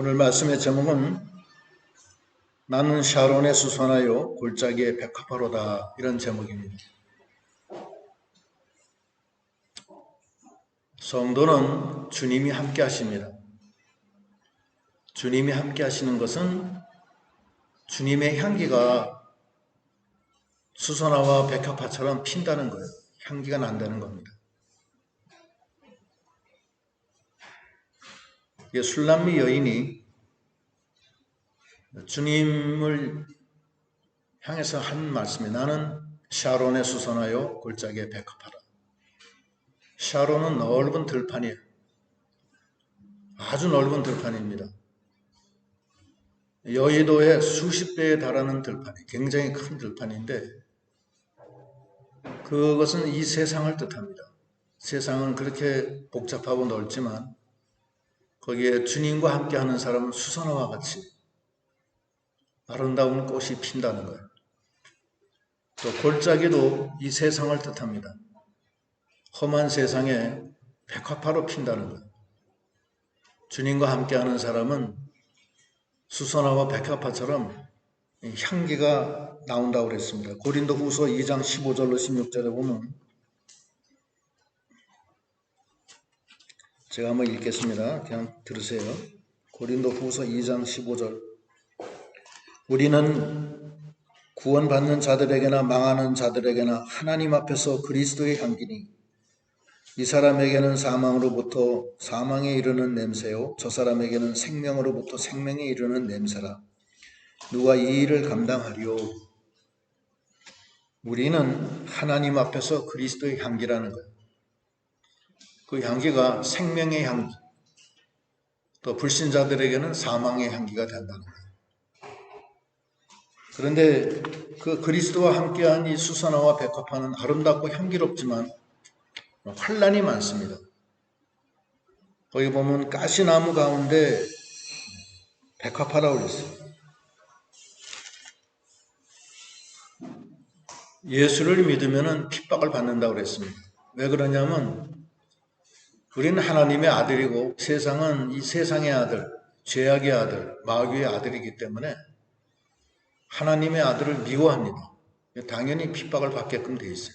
오늘 말씀의 제목은 나는 샤론에 수선하여 골짜기에 백합화로다, 이런 제목입니다. 성도는 주님이 함께 하십니다. 주님이 함께 하시는 것은 주님의 향기가 수선화와 백합화처럼 핀다는 거예요. 향기가 난다는 겁니다. 술람미 여인이 주님을 향해서 한 말씀이 나는 샤론에 수선하여 골짜기에 백합화라. 샤론은 넓은 들판이에요. 아주 넓은 들판입니다. 여의도의 수십 배에 달하는 들판이 굉장히 큰 들판인데 그것은 이 세상을 뜻합니다. 세상은 그렇게 복잡하고 넓지만 거기에 주님과 함께하는 사람은 수선화와 같이 아름다운 꽃이 핀다는 거예요. 또 골짜기도 이 세상을 뜻합니다. 험한 세상에 백합화로 핀다는 거예요. 주님과 함께하는 사람은 수선화와 백합화처럼 향기가 나온다고 그랬습니다. 고린도후서 2장 15절로 16절에 보면 제가 한번 읽겠습니다. 그냥 들으세요. 고린도후서 2장 15절 우리는 구원받는 자들에게나 망하는 자들에게나 하나님 앞에서 그리스도의 향기니 이 사람에게는 사망으로부터 사망에 이르는 냄새요 저 사람에게는 생명으로부터 생명에 이르는 냄새라. 누가 이 일을 감당하리요? 우리는 하나님 앞에서 그리스도의 향기라는 거예요. 그 향기가 생명의 향기, 또 불신자들에게는 사망의 향기가 된다는 거예요. 그런데 그 그리스도와 함께한 이 수선화와 백합화는 아름답고 향기롭지만 환란이 많습니다. 거기 보면 가시나무 가운데 백합화라고 그랬어요. 예수를 믿으면 핍박을 받는다고 그랬습니다. 왜 그러냐면 우리는 하나님의 아들이고 세상은 이 세상의 아들, 죄악의 아들, 마귀의 아들이기 때문에 하나님의 아들을 미워합니다. 당연히 핍박을 받게끔 돼 있어요.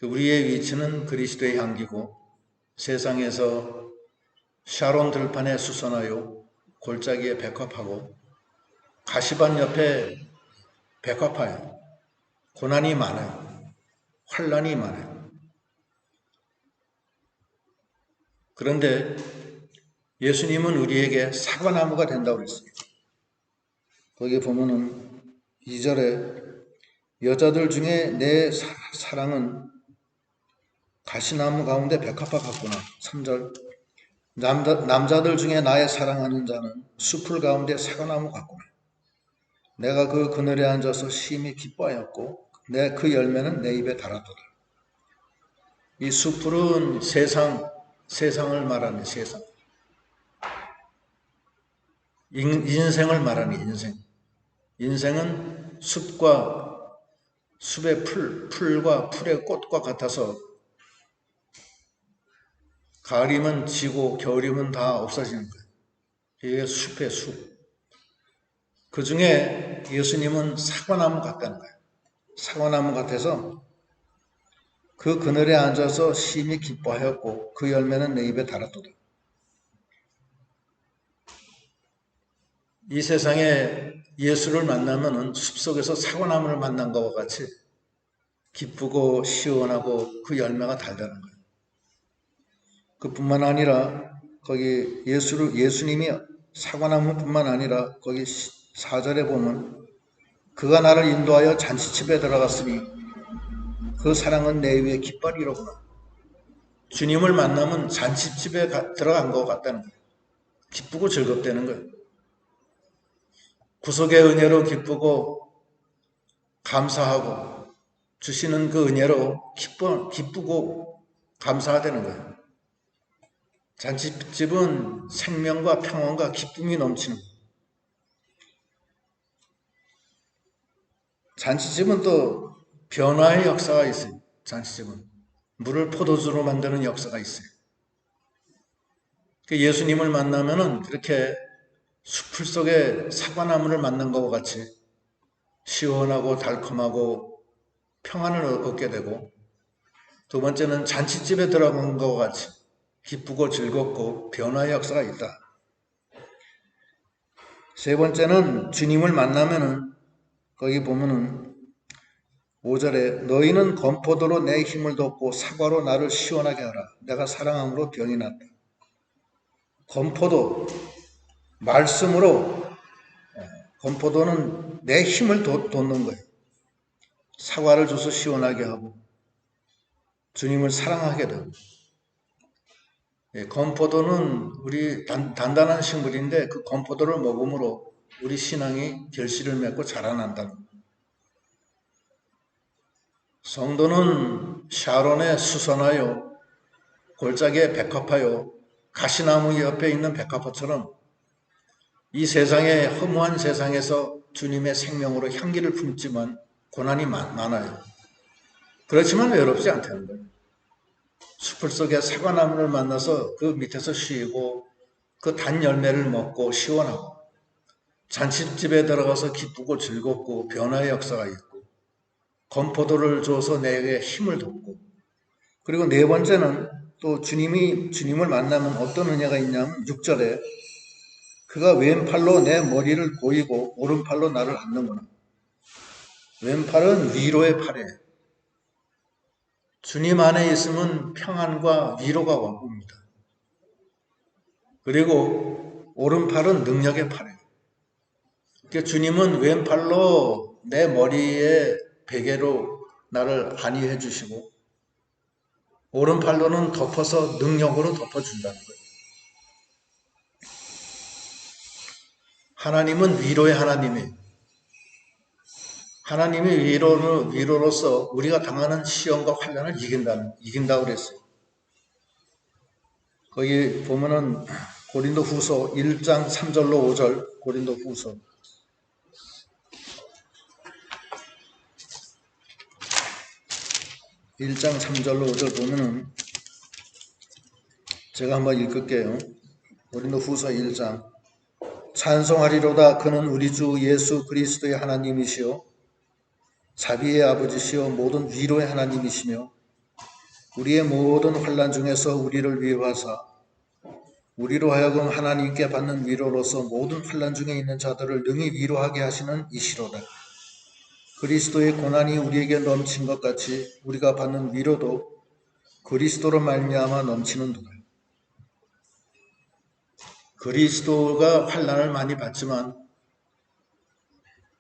우리의 위치는 그리스도의 향기고 세상에서 샤론 들판에 수선하여 골짜기에 백합하고 가시밭 옆에 백합화예요. 고난이 많아요. 환란이 많아요. 그런데 예수님은 우리에게 사과나무가 된다고 그랬어요. 거기에 보면은 2절에 여자들 중에 내 사랑은 가시나무 가운데 백합화 같구나. 3절 남자들 중에 나의 사랑하는 자는 숲풀 가운데 사과나무 같구나. 내가 그 그늘에 앉아서 심히 기뻐하였고 내 그 열매는 내 입에 달았도다. 이 숲풀은 세상을 말하는 세상. 인생을 말하는 인생. 인생은 숲의 풀과 풀의 꽃과 같아서 가을이면 지고 겨울이면 다 없어지는 거예요. 이게 숲의 숲. 그 중에 예수님은 사과나무 같다는 거예요. 사과나무 같아서 그 그늘에 앉아서 심히 기뻐하였고 그 열매는 내 입에 달았도다. 이 세상에 예수를 만나면 숲속에서 사과나무를 만난 것과 같이 기쁘고 시원하고 그 열매가 달다는 거예요. 그뿐만 아니라 거기 예수님이 사과나무뿐만 아니라 거기 4절에 보면 그가 나를 인도하여 잔치집에 들어갔으니 그 사랑은 내 위에 깃발이로구나. 주님을 만나면 잔치집에 들어간 것 같다는 거예요. 기쁘고 즐겁다는 거예요. 구속의 은혜로 기쁘고 감사하고 주시는 그 은혜로 기쁘고 감사하다는 거예요. 잔치집은 생명과 평온과 기쁨이 넘치는 거예요. 잔치집은 또 변화의 역사가 있어요. 잔치집은 물을 포도주로 만드는 역사가 있어요. 예수님을 만나면은 그렇게 숲을 속에 사과나무를 만난 것과 같이 시원하고 달콤하고 평안을 얻게 되고, 두 번째는 잔치집에 들어간 것과 같이 기쁘고 즐겁고 변화의 역사가 있다. 세 번째는 주님을 만나면은 거기 보면은 5절에 너희는 건포도로 내 힘을 돋고 사과로 나를 시원하게 하라. 내가 사랑함으로 병이 났다. 건포도, 말씀으로, 건포도는 내 힘을 돋는 거예요. 사과를 줘서 시원하게 하고 주님을 사랑하게 되고, 건포도는 우리 단단한 식물인데 그 건포도를 먹음으로 우리 신앙이 결실을 맺고 자라난다는 거예요. 성도는 샤론에 수선하여 골짜기에 백합하여 가시나무 옆에 있는 백합화처럼 이 세상의 허무한 세상에서 주님의 생명으로 향기를 품지만 고난이 많아요. 그렇지만 외롭지 않다는 거예요. 숲을 속에 사과나무를 만나서 그 밑에서 쉬고 그 단 열매를 먹고 시원하고 잔치집에 들어가서 기쁘고 즐겁고 변화의 역사가 있고 건포도를 줘서 내게 힘을 돋고, 그리고 네 번째는 또 주님을 만나면 어떤 은혜가 있냐면 6절에 그가 왼팔로 내 머리를 고이고 오른팔로 나를 안는구나. 왼팔은 위로의 팔이에요. 주님 안에 있으면 평안과 위로가 옵니다. 그리고 오른팔은 능력의 팔이에요. 그러니까 주님은 왼팔로 내 머리에 베개로 나를 안위해 주시고 오른팔로는 덮어서 능력으로 덮어준다는 거예요. 하나님은 위로의 하나님이에요. 하나님이 위로로서 우리가 당하는 시험과 환난을 이긴다고 그랬어요. 거기 보면은 고린도 후서 1장 3절로 5절, 고린도 후서 1장 3절로 5절 보면은 제가 한번 읽을게요. 고린도 후서 1장. 찬송하리로다. 그는 우리 주 예수 그리스도의 하나님이시요 자비의 아버지시요 모든 위로의 하나님이시며 우리의 모든 환난 중에서 우리를 위로하사 우리로 하여금 하나님께 받는 위로로서 모든 환난 중에 있는 자들을 능히 위로하게 하시는 이시로다. 그리스도의 고난이 우리에게 넘친 것 같이 우리가 받는 위로도 그리스도로 말미암아 넘치는도다. 그리스도가 환난을 많이 받지만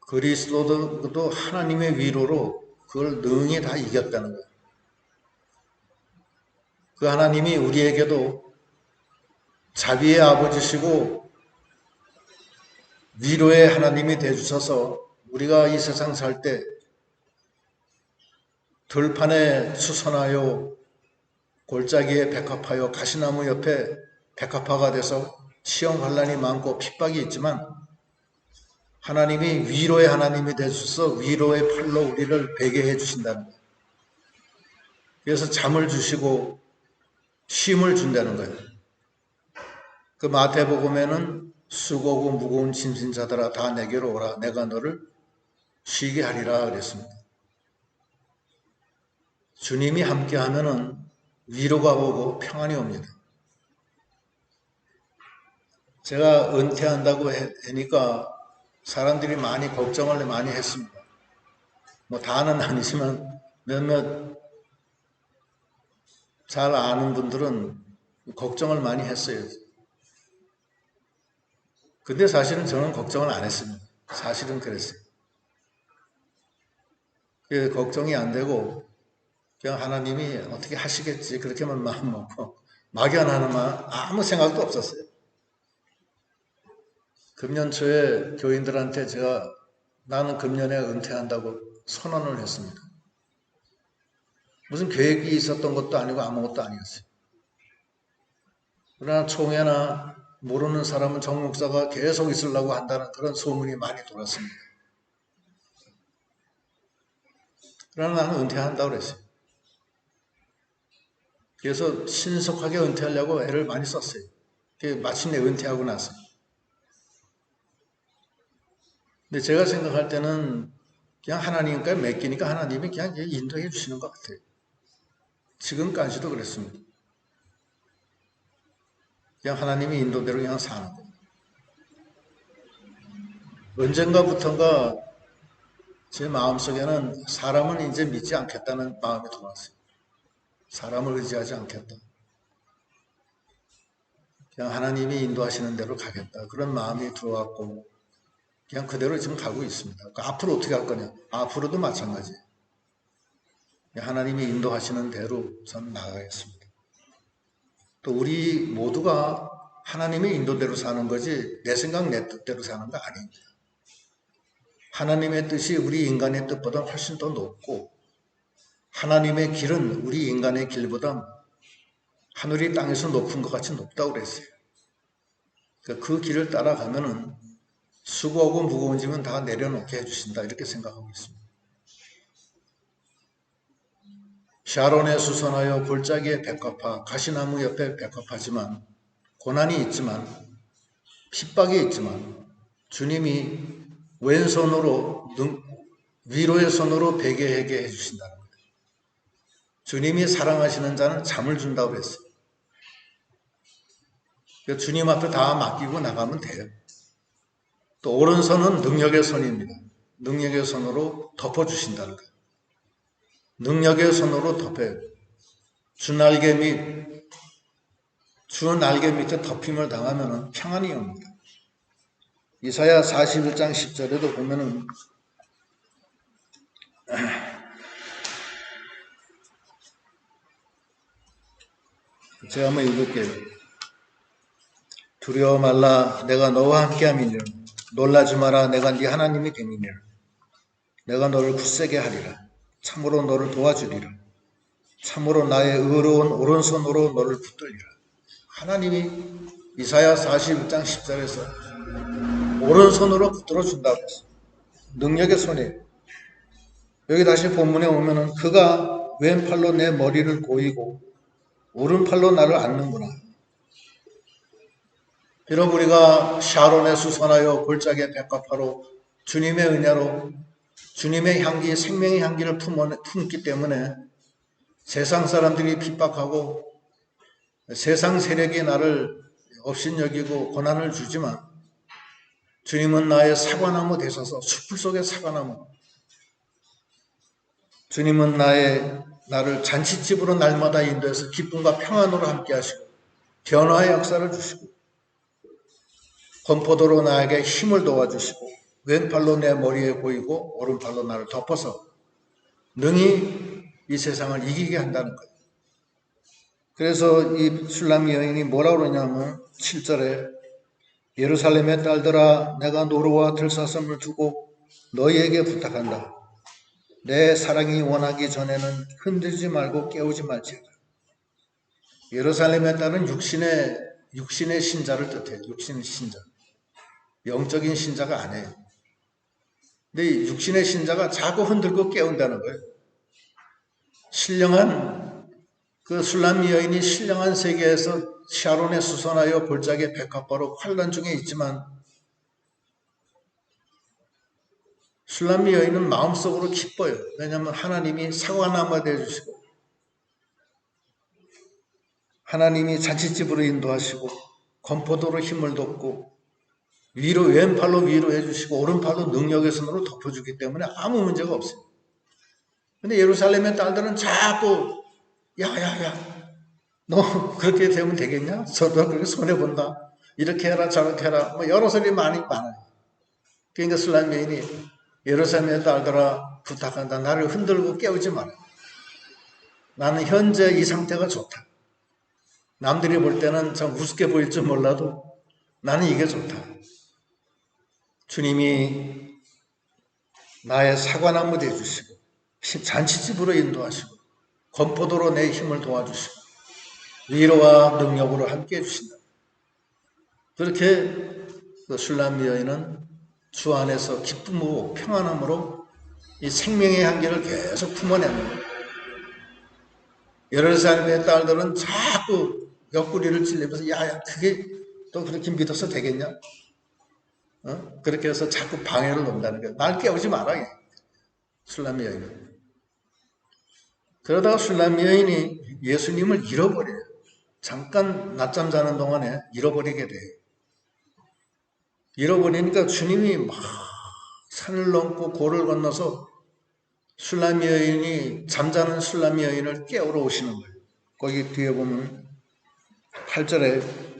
그리스도도 하나님의 위로로 그걸 능히 다 이겼다는 거예요. 그 하나님이 우리에게도 자비의 아버지시고 위로의 하나님이 되주셔서 우리가 이 세상 살 때 들판에 수선하여 골짜기에 백합하여 가시나무 옆에 백합화가 돼서 시험 환난이 많고 핍박이 있지만 하나님이 위로의 하나님이 되셔서 위로의 팔로 우리를 베게 해주신다는 거예요. 그래서 잠을 주시고 쉼을 준다는 거예요. 그 마태복음에는 수고고 무거운 짐진 자들아 다 내게로 오라 내가 너를 쉬게 하리라 그랬습니다. 주님이 함께 하면은 위로가 오고 평안이 옵니다. 제가 은퇴한다고 하니까 사람들이 많이 걱정을 많이 했습니다. 뭐 다는 아니지만 몇몇 잘 아는 분들은 걱정을 많이 했어요. 근데 사실은 저는 걱정을 안 했습니다. 사실은 그랬어요. 그래서 걱정이 안 되고 그냥 하나님이 어떻게 하시겠지 그렇게만 마음 먹고 막연하는 아무 생각도 없었어요. 금년 초에 교인들한테 제가 나는 금년에 은퇴한다고 선언을 했습니다. 무슨 계획이 있었던 것도 아니고 아무것도 아니었어요. 그러나 총회나 모르는 사람은 정 목사가 계속 있으려고 한다는 그런 소문이 많이 돌았습니다. 그러나 나는 은퇴한다고 그랬어요. 그래서 신속하게 은퇴하려고 애를 많이 썼어요. 마침내 은퇴하고 나서. 근데 제가 생각할 때는 그냥 하나님께 맡기니까 하나님이 그냥 인도해 주시는 것 같아요. 지금까지도 그랬습니다. 그냥 하나님의 인도대로 그냥 사는 거예요. 언젠가부터인가 제 마음속에는 사람은 이제 믿지 않겠다는 마음이 들어왔어요. 사람을 의지하지 않겠다. 그냥 하나님이 인도하시는 대로 가겠다. 그런 마음이 들어왔고 그냥 그대로 지금 가고 있습니다. 그러니까 앞으로 어떻게 할 거냐? 앞으로도 마찬가지예요. 하나님이 인도하시는 대로 저는 나가겠습니다. 또 우리 모두가 하나님의 인도대로 사는 거지 내 생각 내 뜻대로 사는 거 아닙니다. 하나님의 뜻이 우리 인간의 뜻보다 훨씬 더 높고 하나님의 길은 우리 인간의 길보다 하늘이 땅에서 높은 것 같이 높다고 그랬어요. 그러니까 그 길을 따라가면은 수고하고 무거운 짐은 다 내려놓게 해주신다 이렇게 생각하고 있습니다. 샤론에 수선하여 골짜기에 백합화, 가시나무 옆에 백합화지만 고난이 있지만 핍박이 있지만 주님이 왼손으로 위로의 손으로 베개하게 해주신다는 거예요. 주님이 사랑하시는 자는 잠을 준다고 그랬어요. 주님 앞에 다 맡기고 나가면 돼요. 또 오른손은 능력의 손입니다. 능력의 손으로 덮어주신다는 거예요. 능력의 손으로 덮어요. 주 날개 밑에 덮임을 당하면 평안이 옵니다. 이사야 41장 10절에도 보면은 제가 한번 읽을게요. 두려워 말라 내가 너와 함께함이니라. 놀라지 마라 내가 네 하나님이 됨이니라. 내가 너를 굳세게 하리라. 참으로 너를 도와주리라. 참으로 나의 의로운 오른손으로 너를 붙들리라. 하나님이 이사야 41장 10절에서 오른손으로 붙들어 준다고 했어요. 능력의 손이에요. 여기 다시 본문에 오면은 그가 왼팔로 내 머리를 고이고 오른팔로 나를 안는구나. 여러분 우리가 샤론에 수선하여 골짜기에 백합화로 주님의 은혜로 주님의 향기, 생명의 향기를 품기 때문에 세상 사람들이 핍박하고 세상 세력이 나를 업신여기고 고난을 주지만 주님은 나의 사과나무 되셔서 숲을 속의 사과나무, 주님은 나를 잔치집으로 날마다 인도해서 기쁨과 평안으로 함께 하시고 변화의 역사를 주시고 건포도로 나에게 힘을 도와주시고 왼팔로 내 머리에 보이고 오른팔로 나를 덮어서 능히 이 세상을 이기게 한다는 거예요. 그래서 이 술람미 여인이 뭐라고 그러냐면 7절에 예루살렘의 딸들아 내가 노루와 들사슴을 두고 너희에게 부탁한다. 내 사랑이 원하기 전에는 흔들지 말고 깨우지 말지어다. 예루살렘의 딸은 육신의 신자를 뜻해요. 육신의 신자. 영적인 신자가 아니에요. 근데 육신의 신자가 자꾸 흔들고 깨운다는 거예요. 신령한 그 술람미 여인이 신령한 세계에서 샤론에 수선하여 골짜기에 백합화로 환난 중에 있지만 술람미 여인은 마음속으로 기뻐요. 왜냐하면 하나님이 사과나무가 되어주시고 하나님이 잔치집으로 인도하시고 건포도로 힘을 돋고 왼팔로 위로해 주시고 오른팔로 능력의 손으로 덮어주기 때문에 아무 문제가 없어요. 근데 예루살렘의 딸들은 자꾸 야야야 너 그렇게 되면 되겠냐? 저도 그렇게 손해본다. 이렇게 해라 저렇게 해라 뭐 여러 소리 많아요. 그러니까 술람 여인이 예루살렘의 딸들아 부탁한다. 나를 흔들고 깨우지 마라. 나는 현재 이 상태가 좋다. 남들이 볼 때는 참 우습게 보일 줄 몰라도 나는 이게 좋다. 주님이 나의 사과나무 되어주시고 잔치집으로 인도하시고 건포도로 내 힘을 도와주시고 위로와 능력으로 함께 해주신다. 그렇게 그 술람미 여인은 주 안에서 기쁨으로 평안함으로 이 생명의 향기를 계속 품어내는 거예요. 예루살렘의 딸들은 자꾸 옆구리를 찔리면서 야야 그게 또 그렇게 믿어서 되겠냐? 그렇게 해서 자꾸 방해를 놓는다는 거예요. 날 깨우지 마라. 술람 여인은. 그러다가 술람 여인이 예수님을 잃어버려요. 잠깐 낮잠 자는 동안에 잃어버리게 돼요. 잃어버리니까 주님이 막 산을 넘고 고를 건너서 술람 여인이 잠자는 술람 여인을 깨우러 오시는 거예요. 거기 뒤에 보면 8절에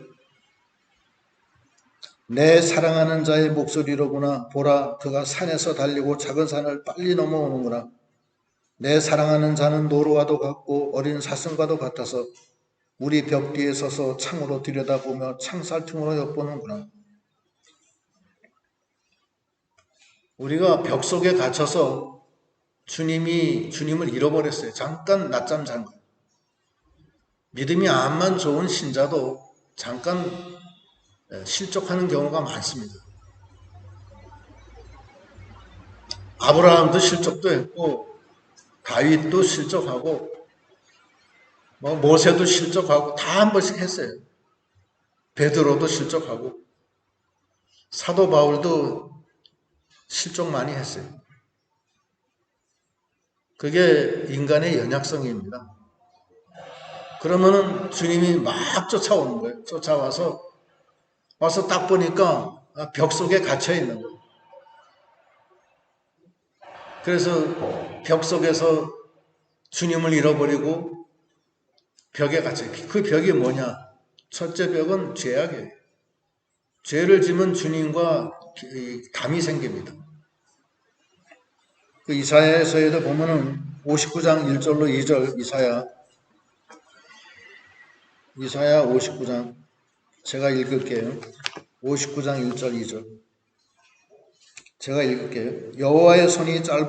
내 사랑하는 자의 목소리로구나. 보라, 그가 산에서 달리고 작은 산을 빨리 넘어오는구나. 내 사랑하는 자는 노루와도 같고 어린 사슴과도 같아서 우리 벽 뒤에 서서 창으로 들여다보며 창살 틈으로 엿보는구나. 우리가 벽 속에 갇혀서 주님을 잃어버렸어요. 잠깐 낮잠 잔 거예요. 믿음이 암만 좋은 신자도 잠깐 실족하는 경우가 많습니다. 아브라함도 실족도 했고 다윗도 실족하고 모세도 실족하고 다 한 번씩 했어요. 베드로도 실족하고 사도 바울도 실족 많이 했어요. 그게 인간의 연약성입니다. 그러면은 주님이 막 쫓아오는 거예요. 쫓아와서 딱 보니까 벽 속에 갇혀 있는 거예요. 그래서 벽 속에서 주님을 잃어버리고 벽에 갇혀. 그 벽이 뭐냐? 첫째 벽은 죄악이에요. 죄를 지면 주님과 담이 생깁니다. 그 이사야에서도 보면은 59장 1절로 2절 이사야 59장 제가 읽을게요. 59장 1절 2절 제가 읽을게요. 여호와의 손이 짧아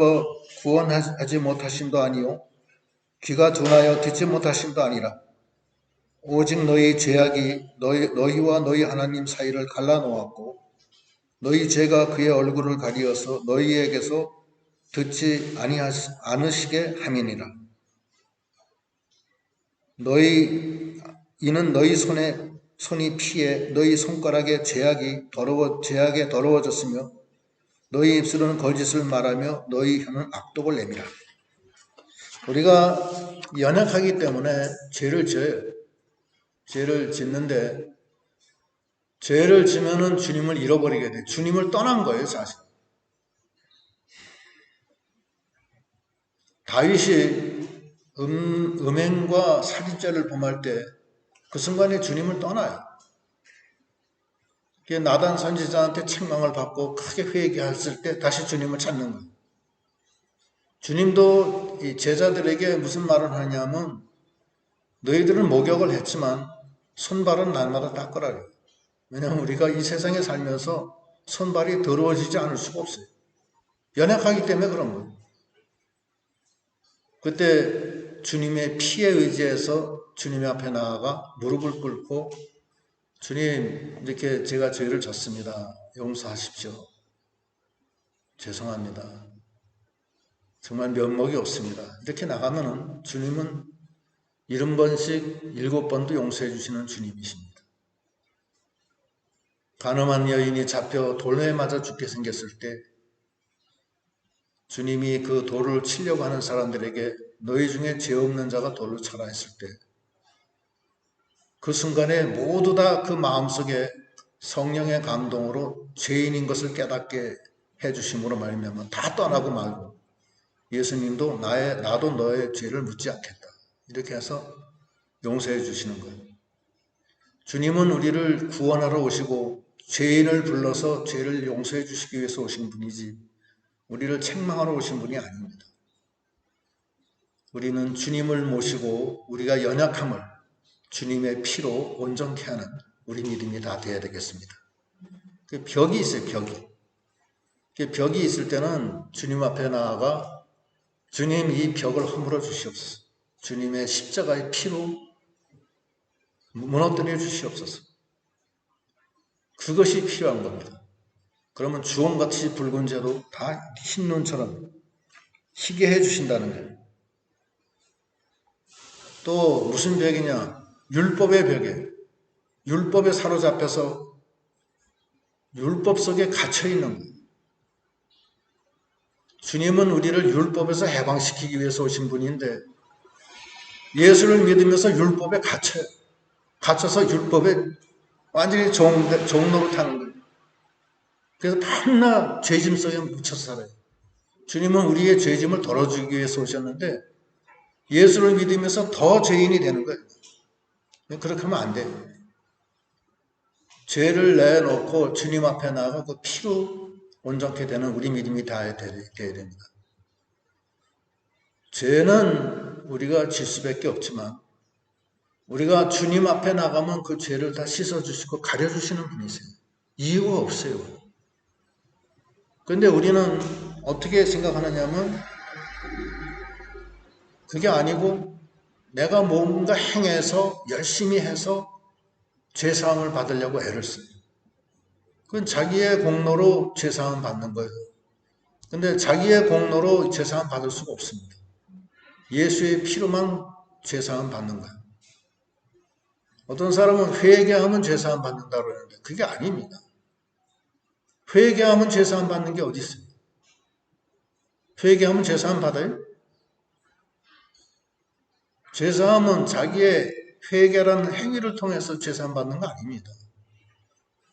구원하지 못하심도 아니요 귀가 둔하여 듣지 못하심도 아니라 오직 너희 죄악이 너희와 너희 하나님 사이를 갈라놓았고 너희 죄가 그의 얼굴을 가리어서 너희에게서 듣지 않으시게 함이니라. 이는 너희 손이 피해 너희 손가락에 죄악에 더러워졌으며 너희 입술은 거짓을 말하며 너희 혀는 악독을 내밀어. 우리가 연약하기 때문에 죄를 지어요. 죄를 짓는데 죄를 지면은 주님을 잃어버리게 돼. 주님을 떠난 거예요, 사실. 다윗이 음행과 살인죄를 범할 때 그 순간에 주님을 떠나요. 나단 선지자한테 책망을 받고 크게 회개했을 때 다시 주님을 찾는 거예요. 주님도 이 제자들에게 무슨 말을 하냐면 너희들은 목욕을 했지만 손발은 날마다 닦으라. 왜냐하면 우리가 이 세상에 살면서 손발이 더러워지지 않을 수가 없어요. 연약하기 때문에 그런 거예요. 그때 주님의 피에 의지해서 주님 앞에 나아가 무릎을 꿇고 주님, 이렇게 제가 죄를 졌습니다. 용서하십시오. 죄송합니다. 정말 면목이 없습니다. 이렇게 나가면은 주님은 70번씩 7번도 용서해 주시는 주님이십니다. 간음한 여인이 잡혀 돌에 맞아 죽게 생겼을 때 주님이 그 돌을 치려고 하는 사람들에게 너희 중에 죄 없는 자가 돌을 쳐라 했을 때 그 순간에 모두 다 그 마음속에 성령의 감동으로 죄인인 것을 깨닫게 해주심으로 말미암아 다 떠나고 말고 예수님도 나도 너의 죄를 묻지 않겠다. 이렇게 해서 용서해 주시는 거예요. 주님은 우리를 구원하러 오시고 죄인을 불러서 죄를 용서해 주시기 위해서 오신 분이지 우리를 책망하러 오신 분이 아닙니다. 우리는 주님을 모시고 우리가 연약함을 주님의 피로 온전케 하는 우리 믿음이 다 되어야 되겠습니다. 그 벽이 있어요, 벽이. 그 벽이 있을 때는 주님 앞에 나아가 주님 이 벽을 허물어 주시옵소서. 주님의 십자가의 피로 무너뜨려 주시옵소서. 그것이 필요한 겁니다. 그러면 주홍같이 붉은 죄도 다 흰눈처럼 희게 해주신다는 거예요. 또 무슨 벽이냐? 율법의 벽이에요. 율법에 사로잡혀서 율법 속에 갇혀 있는 거예요. 주님은 우리를 율법에서 해방시키기 위해서 오신 분인데 예수를 믿으면서 율법에 갇혀서 율법에 완전히 종노릇하는 거예요. 그래서 밤낮 죄짐 속에 묻혀서 살아요. 주님은 우리의 죄짐을 덜어주기 위해서 오셨는데 예수를 믿으면서 더 죄인이 되는 거예요. 그렇게 하면 안 돼요. 죄를 내놓고 주님 앞에 나가 그 피로 온전케 되는 우리 믿음이 다 되어야 됩니다. 죄는 우리가 질 수밖에 없지만 우리가 주님 앞에 나가면 그 죄를 다 씻어주시고 가려주시는 분이세요. 이유가 없어요. 그런데 우리는 어떻게 생각하느냐면 그게 아니고 내가 뭔가 행해서 열심히 해서 죄사함을 받으려고 애를 써요. 그건 자기의 공로로 죄사함 받는 거예요. 근데 자기의 공로로 죄사함 받을 수가 없습니다. 예수의 피로만 죄사함 받는 거예요. 어떤 사람은 회개하면 죄사함 받는다고 그러는데 그게 아닙니다. 회개하면 죄사함 받는 게 어디 있어요? 회개하면 죄사함 받아요? 죄사함은 자기의 회개라는 행위를 통해서 죄사함 받는 거 아닙니다.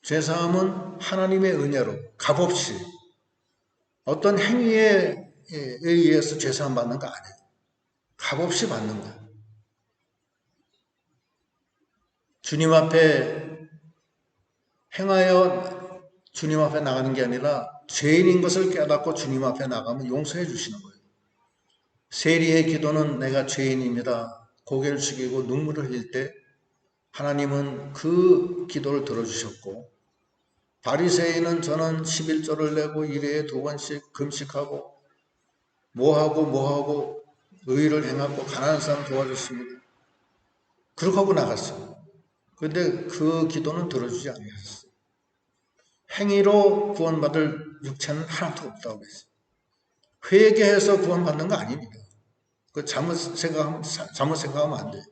죄사함은 하나님의 은혜로 값없이 어떤 행위에 의해서 죄사함 받는 거 아니에요. 값없이 받는 거예요. 주님 앞에 행하여 주님 앞에 나가는 게 아니라 죄인인 것을 깨닫고 주님 앞에 나가면 용서해 주시는 거예요. 세리의 기도는 내가 죄인입니다. 고개를 숙이고 눈물을 흘릴 때 하나님은 그 기도를 들어주셨고 바리새인은 저는 11조를 내고 1회에 2번씩 금식하고 뭐하고 의를 행하고 가난한 사람 도와줬습니다. 그렇게 하고 나갔어요. 그런데 그 기도는 들어주지 않으셨어요. 행위로 구원받을 육체는 하나도 없다고 했어요. 회개해서 구원받는 거 아닙니다. 그 잘못 생각하면 안 돼요.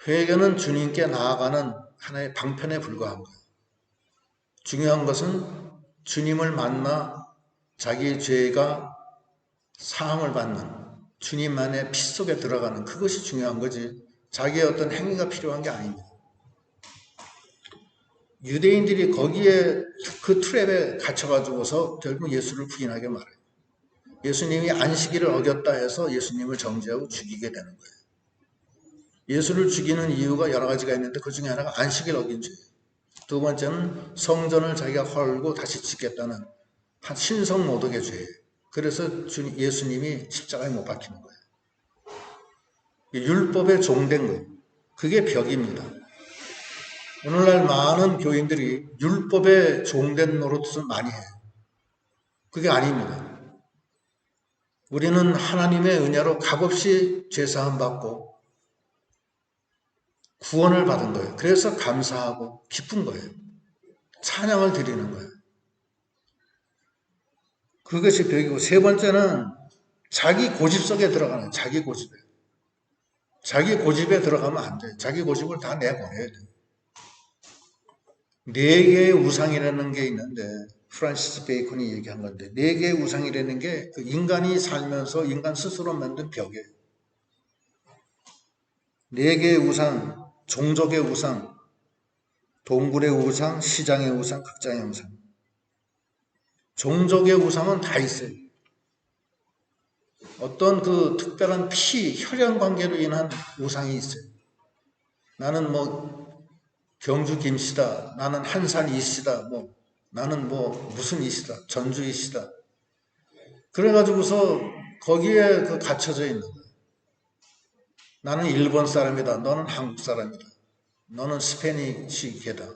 회개는 주님께 나아가는 하나의 방편에 불과한 거예요. 중요한 것은 주님을 만나 자기의 죄가 사함을 받는 주님만의 피 속에 들어가는 그것이 중요한 거지 자기의 어떤 행위가 필요한 게 아닙니다. 유대인들이 거기에 그 트랩에 갇혀가지고서 결국 예수를 부인하게 말해요. 예수님이 안식일을 어겼다 해서 예수님을 정죄하고 죽이게 되는 거예요. 예수를 죽이는 이유가 여러 가지가 있는데 그 중에 하나가 안식일 어긴 죄예요. 두 번째는 성전을 자기가 헐고 다시 짓겠다는 한 신성모독의 죄예요. 그래서 예수님이 십자가에 못 박히는 거예요. 율법에 종된 거예요. 그게 벽입니다. 오늘날 많은 교인들이 율법에 종된 노릇을 많이 해요. 그게 아닙니다. 우리는 하나님의 은혜로 값없이 죄사함 받고 구원을 받은 거예요. 그래서 감사하고 기쁜 거예요. 찬양을 드리는 거예요. 그것이 벽이고 세 번째는 자기 고집 속에 들어가는 자기 고집에. 자기 고집에 들어가면 안 돼요. 자기 고집을 다 내보내야 돼요. 네 개의 우상이라는 게 있는데 프란시스 베이컨이 얘기한 건데 네 개의 우상이라는 게 그 인간이 살면서 인간 스스로 만든 벽이에요. 네 개의 우상, 종족의 우상, 동굴의 우상, 시장의 우상, 극장의 우상. 종족의 우상은 다 있어요. 어떤 그 특별한 혈연 관계로 인한 우상이 있어요. 나는 경주 김씨다. 나는 한산 이씨다. 나는 무슨 이씨다. 전주 이씨다. 그래가지고서 거기에 갇혀져 있는 거예요. 나는 일본 사람이다. 너는 한국 사람이다. 너는 스페니시계다.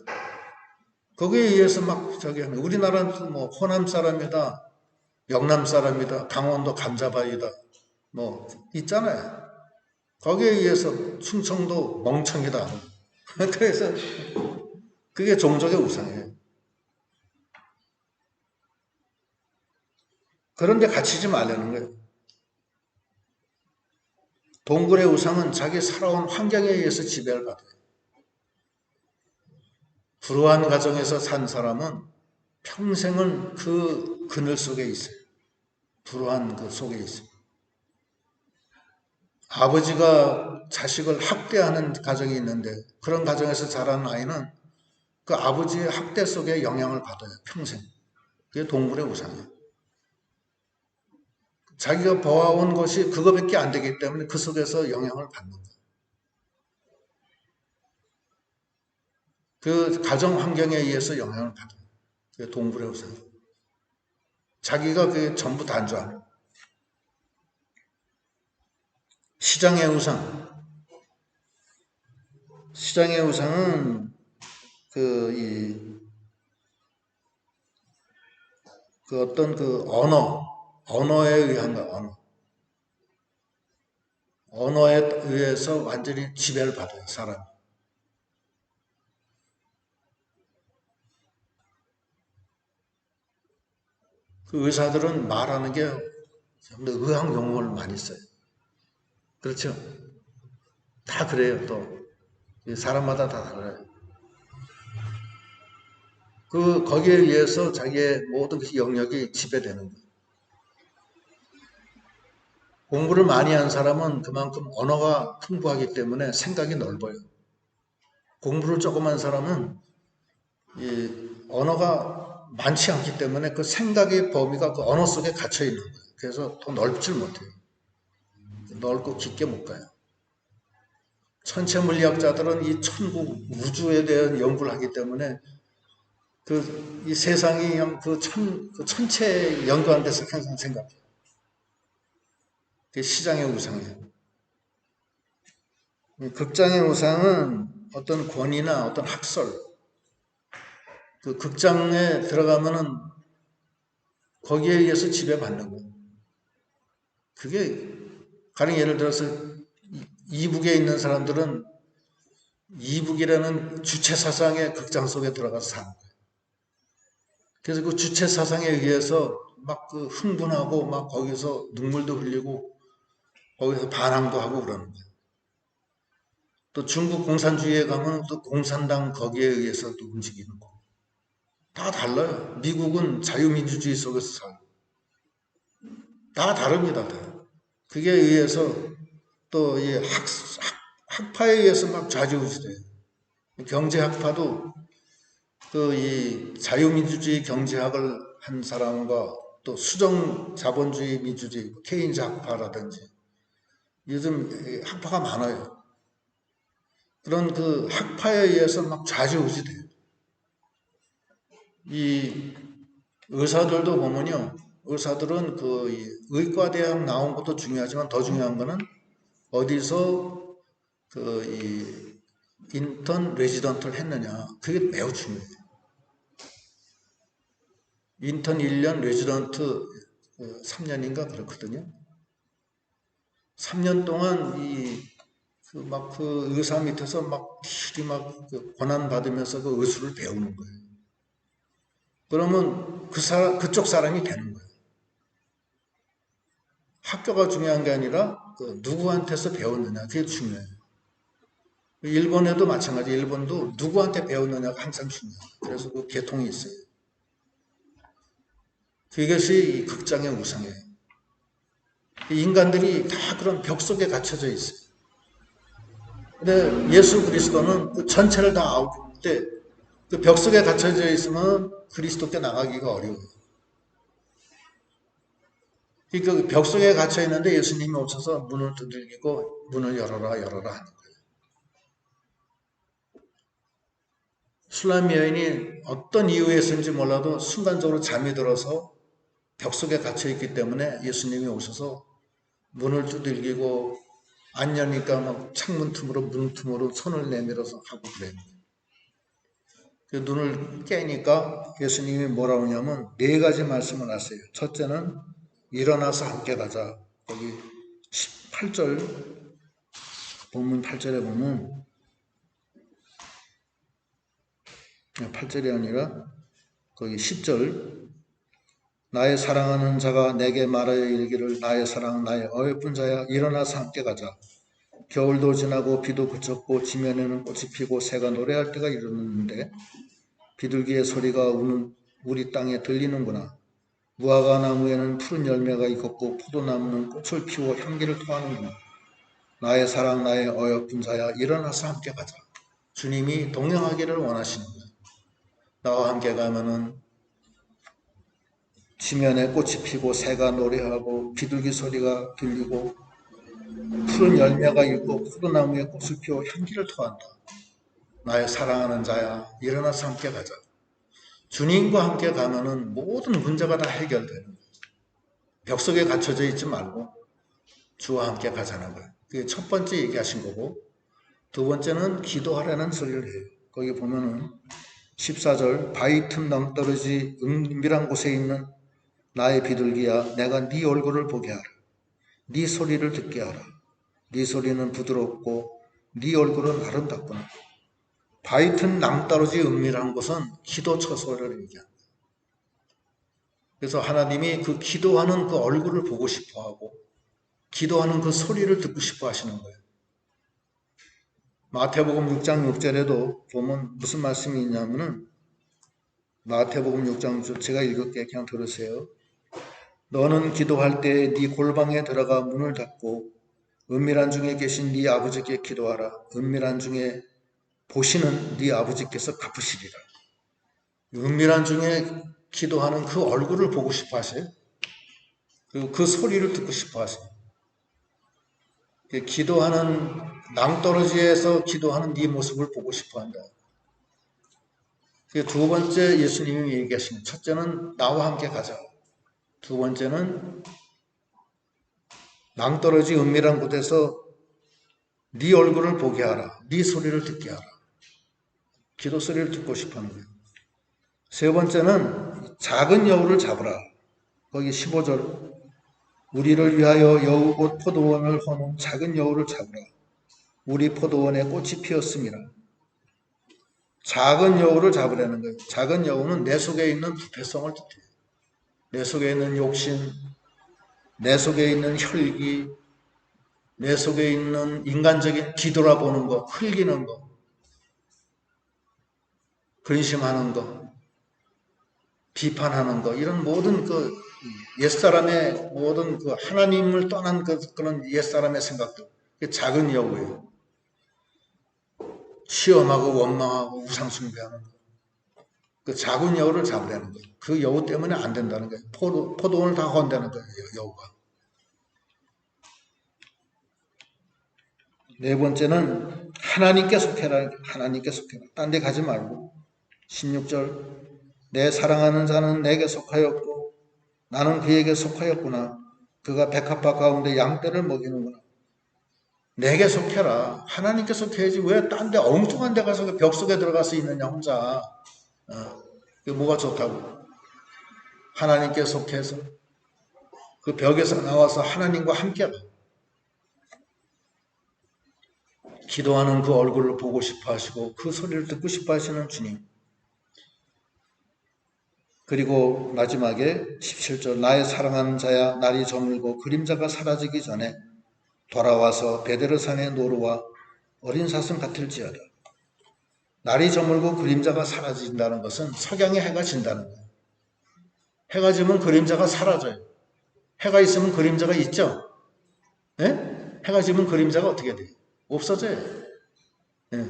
거기에 의해서 하면 우리나라는 호남 사람이다. 영남 사람이다. 강원도 감자바위다. 있잖아요. 거기에 의해서 충청도 멍청이다. 그래서 그게 종족의 우상이에요. 그런데 갇히지 말라는 거예요. 동굴의 우상은 자기 살아온 환경에 의해서 지배를 받아요. 불우한 가정에서 산 사람은 평생은 그 그늘 속에 있어요. 불우한 그 속에 있어요. 아버지가 자식을 학대하는 가정이 있는데 그런 가정에서 자란 아이는 그 아버지의 학대 속에 영향을 받아요. 평생. 그게 동물의 우상이에요. 자기가 보아온 것이 그거밖에 안 되기 때문에 그 속에서 영향을 받는 거예요. 그 가정 환경에 의해서 영향을 받아요. 그게 동물의 우상. 자기가 그게 전부 다인 줄 알아요. 시장의 우상. 시장의 우상은 그 어떤 그 언어에 의한 거, 언어에 의해서 완전히 지배를 받아요, 사람. 그 의사들은 말하는 게 의학 용어를 많이 써요. 그렇죠? 다 그래요, 또. 사람마다 다 달라요. 거기에 의해서 자기의 모든 영역이 지배되는 거예요. 공부를 많이 한 사람은 그만큼 언어가 풍부하기 때문에 생각이 넓어요. 공부를 조금 한 사람은 이 언어가 많지 않기 때문에 그 생각의 범위가 그 언어 속에 갇혀 있는 거예요. 그래서 더 넓질 못해요. 넓고 깊게 못 가요. 천체 물리학자들은 이 천국 우주에 대한 연구를 하기 때문에 이 세상이 그냥 그 천체에 연구한 데서 항상 생각해요. 그게 시장의 우상이에요. 극장의 우상은 어떤 권위나 어떤 학설, 그 극장에 들어가면은 거기에 의해서 지배받는 거예요. 그게 가령 예를 들어서 이북에 있는 사람들은 이북이라는 주체 사상의 극장 속에 들어가서 사는 거예요. 그래서 그 주체 사상에 의해서 막 그 흥분하고 막 거기서 눈물도 흘리고 거기서 반항도 하고 그러는 거예요. 또 중국 공산주의에 가면 또 공산당 거기에 의해서 또 움직이는 거. 다 달라요. 미국은 자유민주주의 속에서 살고. 다 다릅니다. 다. 그게 의해서 또 이 학파에 의해서 막 좌지우지돼요. 경제학파도 그 이 자유민주주의 경제학을 한 사람과 또 수정 자본주의 민주주의 케인즈 학파라든지 요즘 학파가 많아요. 그런 그 학파에 의해서 막 좌지우지돼요. 이 의사들도 보면요. 의사들은 그 의과대학 나온 것도 중요하지만 더 중요한 거는 어디서 이 인턴 레지던트를 했느냐. 그게 매우 중요해요. 인턴 1년 레지던트 3년인가 그렇거든요. 3년 동안 그 의사 밑에서 막 길이 그 고난 받으면서 그 의술을 배우는 거예요. 그러면 그쪽 사람이 되는 거예요. 학교가 중요한 게 아니라 그 누구한테서 배웠느냐 그게 중요해요. 일본에도 마찬가지. 일본도 누구한테 배웠느냐가 항상 중요해요. 그래서 그 계통이 있어요. 그것이 극장의 우상이에요. 인간들이 다 그런 벽 속에 갇혀져 있어요. 근데 예수 그리스도는 그 전체를 다 아우를 때 그 벽 속에 갇혀져 있으면 그리스도께 나가기가 어려워요. 그 벽 속에 갇혀 있는데 예수님이 오셔서 문을 두들기고 문을 열어라 하는 거예요. 술람 여인이 어떤 이유에서인지 몰라도 순간적으로 잠이 들어서 벽 속에 갇혀 있기 때문에 예수님이 오셔서 문을 두들기고 안 여니까 막 창문 틈으로 문 틈으로 손을 내밀어서 하고 그래요. 그 눈을 깨니까 예수님이 뭐라고 하냐면 4가지 말씀을 하세요. 첫째는 일어나서 함께 가자. 거기 18절 본문 8절에 보면 8절이 아니라 거기 10절 나의 사랑하는 자가 내게 말하여 이르기를 나의 사랑 나의 어여쁜 자야 일어나서 함께 가자. 겨울도 지나고 비도 그쳤고 지면에는 꽃이 피고 새가 노래할 때가 이르는데 비둘기의 소리가 우리 땅에 들리는구나. 무화과 나무에는 푸른 열매가 있고 포도나무는 꽃을 피워 향기를 토하는구나. 나의 사랑, 나의 어여쁜 자야, 일어나서 함께 가자. 주님이 동행하기를 원하시는 거예요. 나와 함께 가면은 지면에 꽃이 피고 새가 노래하고 비둘기 소리가 들리고 푸른 열매가 있고 포도나무에 꽃을 피워 향기를 토한다. 나의 사랑하는 자야, 일어나서 함께 가자. 주님과 함께 가면은 모든 문제가 다 해결되는 거예요. 벽 속에 갇혀져 있지 말고 주와 함께 가자는 거예요. 그게 첫 번째 얘기하신 거고, 두 번째는 기도하라는 소리를 해요. 거기 보면은 14절, 바위 틈 낭떠러지 은밀한 곳에 있는 나의 비둘기야, 내가 네 얼굴을 보게 하라. 네 소리를 듣게 하라. 네 소리는 부드럽고 네 얼굴은 아름답구나. 바위 틈 낭떠러지 은밀한 곳은 기도 처소를 얘기합니다. 그래서 하나님이 그 기도하는 그 얼굴을 보고 싶어 하고 기도하는 그 소리를 듣고 싶어 하시는 거예요. 마태복음 6장 6절에도 보면 무슨 말씀이 있냐면은 마태복음 6장 6절 제가 읽을게 그냥 들으세요. 너는 기도할 때 네 골방에 들어가 문을 닫고 은밀한 중에 계신 네 아버지께 기도하라. 은밀한 중에 보시는 네 아버지께서 갚으시리라. 은밀한 중에 기도하는 그 얼굴을 보고 싶어 하세요. 그리고 그 소리를 듣고 싶어 하세요. 기도하는 낭떠러지에서 기도하는 네 모습을 보고 싶어 한다. 두 번째 예수님이 얘기하시는 첫째는 나와 함께 가자. 두 번째는 낭떠러지 은밀한 곳에서 네 얼굴을 보게 하라. 네 소리를 듣게 하라. 기도 소리를 듣고 싶어 하는 거예요. 세 번째는 작은 여우를 잡으라. 거기 15절 우리를 위하여 여우 곧 포도원을 허는 작은 여우를 잡으라. 우리 포도원에 꽃이 피었습니다. 작은 여우를 잡으라는 거예요. 작은 여우는 내 속에 있는 부패성을 뜻해요. 내 속에 있는 욕심, 내 속에 있는 혈기, 내 속에 있는 인간적인 뒤돌아보는 거, 흘기는 거, 근심하는 거, 비판하는 거, 이런 모든 그 옛사람의 모든 그 하나님을 떠난 그런 옛사람의 생각들, 작은 여우예요. 시험하고 원망하고 우상숭배하는 거. 그 작은 여우를 잡으라는 거예요. 그 여우 때문에 안 된다는 거예요. 포도원을 다 헌다는 거예요, 여우가. 네 번째는 하나님께 속해라. 하나님께 속해라. 딴 데 가지 말고 16절 내 사랑하는 자는 내게 속하였고 나는 그에게 속하였구나. 그가 백합화 가운데 양떼를 먹이는구나. 내게 속해라. 하나님께 속해야지 왜 딴 데 엉뚱한 데 가서 벽 속에 들어가서 있느냐 혼자. 그게 뭐가 좋다고. 하나님께 속해서 그 벽에서 나와서 하나님과 함께 기도하는 그 얼굴을 보고 싶어 하시고 그 소리를 듣고 싶어 하시는 주님. 그리고 마지막에 17절 나의 사랑하는 자야 날이 저물고 그림자가 사라지기 전에 돌아와서 베데르산의 노루와 어린 사슴 같을지어다. 날이 저물고 그림자가 사라진다는 것은 석양의 해가 진다는 거예요. 해가 지면 그림자가 사라져요. 해가 있으면 그림자가 있죠. 네? 해가 지면 그림자가 어떻게 돼요? 없어져요. 네.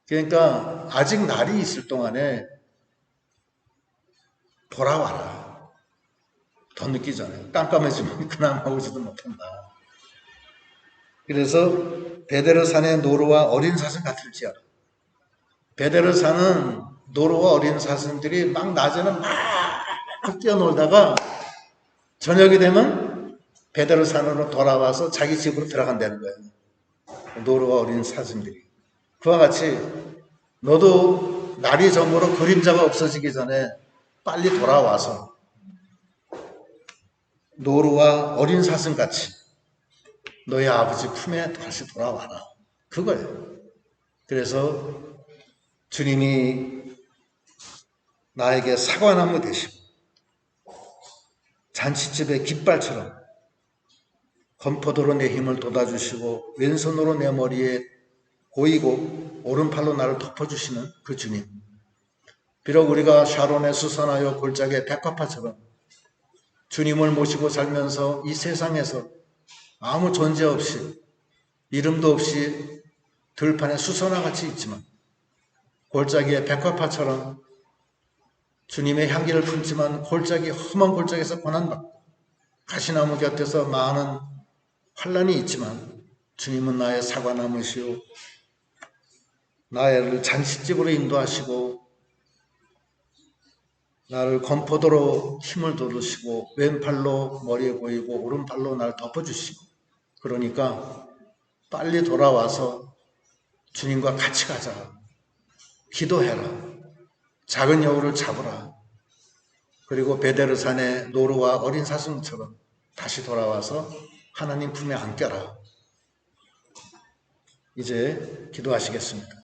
그러니까 아직 날이 있을 동안에 돌아와라. 더 늦기 전에. 깜깜해지면 그나마 오지도 못한다. 그래서 베데르산의 노루와 어린 사슴 같을지어다. 베데르산은 노루와 어린 사슴들이 막 낮에는 막 뛰어놀다가 저녁이 되면 베데르산으로 돌아와서 자기 집으로 들어간다는 거예요. 노루와 어린 사슴들이. 그와 같이 너도 날이 저물어 그림자가 없어지기 전에 빨리 돌아와서 노루와 어린 사슴같이 너의 아버지 품에 다시 돌아와라. 그거예요. 그래서 주님이 나에게 사과나무 되시고 잔치집의 깃발처럼 건포도로 내 힘을 돋아주시고 왼손으로 내 머리에 고이고 오른팔로 나를 덮어주시는 그 주님. 비록 우리가 샤론에 수선하여 골짜기의 백합화처럼 주님을 모시고 살면서 이 세상에서 아무 존재 없이 이름도 없이 들판에 수선화 같이 있지만 골짜기의 백합화처럼 주님의 향기를 품지만 골짜기 험한 골짜기에서 고난받고 가시나무 곁에서 많은 환난이 있지만 주님은 나의 사과나무시오 나를 잔치집으로 인도하시고 나를 건포도로 힘을 돋우시고 왼팔로 머리에 보이고 오른팔로 나를 덮어주시고 그러니까 빨리 돌아와서 주님과 같이 가자. 기도해라. 작은 여우를 잡으라. 그리고 베데르산의 노루와 어린 사슴처럼 다시 돌아와서 하나님 품에 안겨라. 이제 기도하시겠습니다.